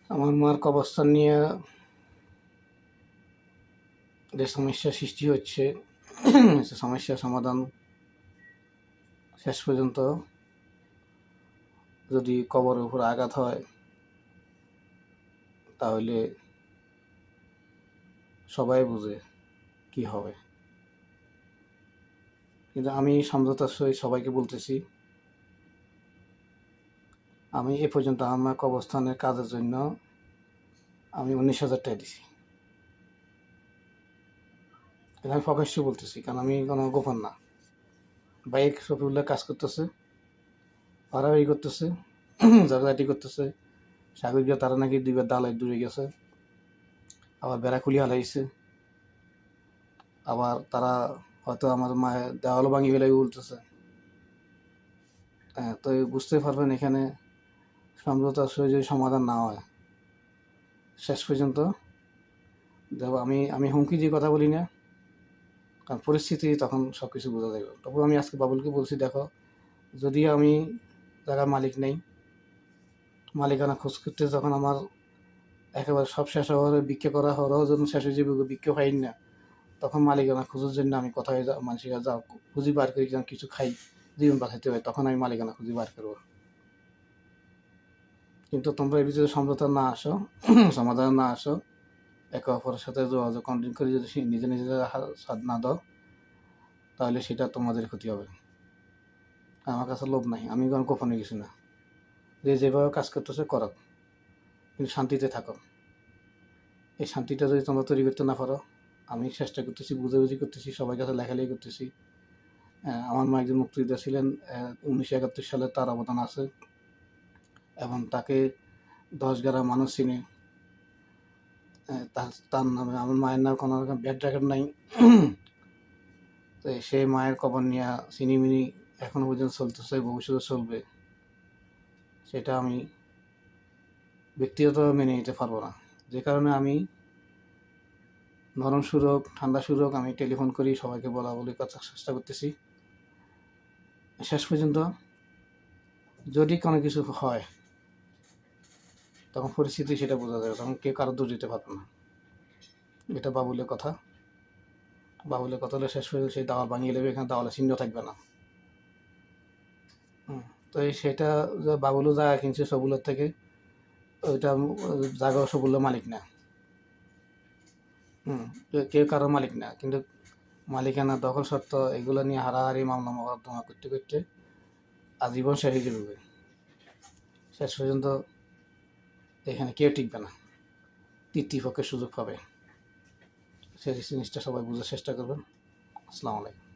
আমার মার কবরস্থান নিয়ে যে সমস্যা সৃষ্টি হচ্ছে সে সমস্যার সমাধান শেষ পর্যন্ত যদি কবরের উপর আঘাত হয় তাহলে সবাই বুঝে কি হবে। কিন্তু আমি সমঝোতার সহিত সবাইকে বলতেছি, আমি এ পর্যন্ত আমার কবরস্থানের কাজের জন্য আমি 19,000 টাকা দিছি। এটা আমি প্রকাশ্যে বলতেছি, কারণ আমি কোনো গোপন না। বাইক শফিউল্লাহ কাজ করতেছে, বাড়াবাড়ি করতেছে, ঝগড়াঝাটি করতেছে, সাগরিকা তারা নাকি দুইবার দালাই দূরে গেছে, আবার বেড়া খুলি হালাইছে, আবার তারা হয়তো আমার মায়ের দেওয়ালও ভাঙি ফেলে বলতেছে। হ্যাঁ, তো বুঝতে পারবেন এখানে সমঝোতার সহিত যদি সমাধান না হয় শেষ পর্যন্ত আমি হুমকি দিয়ে কথা বলি না, কারণ পরিস্থিতি তখন সব কিছু বোঝা যাবে। তবু আমি আজকে বাবুলকে বলছি, দেখো যদি আমি জায়গার মালিক নেই, মালিকানা খোঁজ করতে যখন আমার একেবারে সব শেষ হওয়ার ভিক্ষা করা হওয়ারও যখন শেষ হয়ে যাবে, ভিক্ষা পাই না, তখন মালিকানা খোঁজার জন্য আমি কোথায় মানুষের যাও খুঁজি বার করি, যেন কিছু খাই, জীবন বাঁচাতে হয়, তখন আমি মালিকানা খুঁজি বার করবো। কিন্তু তোমরা এই ভিতরে সমঝোতা না আসো, সমাধান না আসো, একে অপরের সাথে যোগাযোগ কন্টিনিউ করে যদি নিজে নিজেদের সাথ না দাও, তাহলে সেটা তোমাদের ক্ষতি হবে। আমার কাছে লোভ নাই, আমি কোনো গোপনে কিছু না। যে যেভাবে কাজ করতেছে করো, কিন্তু শান্তিতে থাকো। এই শান্তিটা যদি তোমরা তৈরি করতে না পারো, আমি চেষ্টা করতেছি, বুঝাবুঝি করতেছি, সবার কাছে লেখালেখি করতেছি। আমার মা একজন মুক্তিযোদ্ধা ছিলেন, 1971 সালে তার অবদান আছে, এবং তাকে 10-11 মানুষ চিনে। তার নামে আমার মায়ের নামে কোনো রকম ব্যাড রেকর্ড নাই। তো সেই মায়ের কবর নিয়ে সিনিমিনি এখনো পর্যন্ত চলতেছে, ভবিষ্যতে চলবে, সেটা আমি ব্যক্তিগতভাবে মেনে নিতে পারবো না। যে কারণে আমি নরম সুর হোক ঠান্ডা সুর হোক, আমি টেলিফোন করি, সবাইকে বলা বলি করার চেষ্টা করতেছি। শেষ পর্যন্ত যদি কোনো কিছু হয় তখন পরিস্থিতি সেটা বোঝা যাবে, তখন কেউ কারো দোষ দিতে পারবে না। এটা বাবুলের কথা। বাবুলের কথা হলে শেষ হয়ে সেই দাওয়াল ভাঙিয়ে নেবে, এখানে দাওয়ালের চিহ্ন থাকবে না। তো সেটা বাবুলও জায়গা কিনছে সবুলের থেকে, ওইটা জায়গা সবুলের মালিক না। কেউ কারো মালিক না, কিন্তু মালিকানা দখল সত্ত্ব এগুলো নিয়ে হারাহারি মামলা মোকদ্দমা করতে করতে আজীবন শেষ হয়ে যাবে। শেষ পর্যন্ত এখানে কেউ টিকবে না, তৃতীয় পক্ষের সুযোগ পাবে। সেই জিনিসটা সবাই বোঝার চেষ্টা করবেন। আসসালামু আলাইকুম।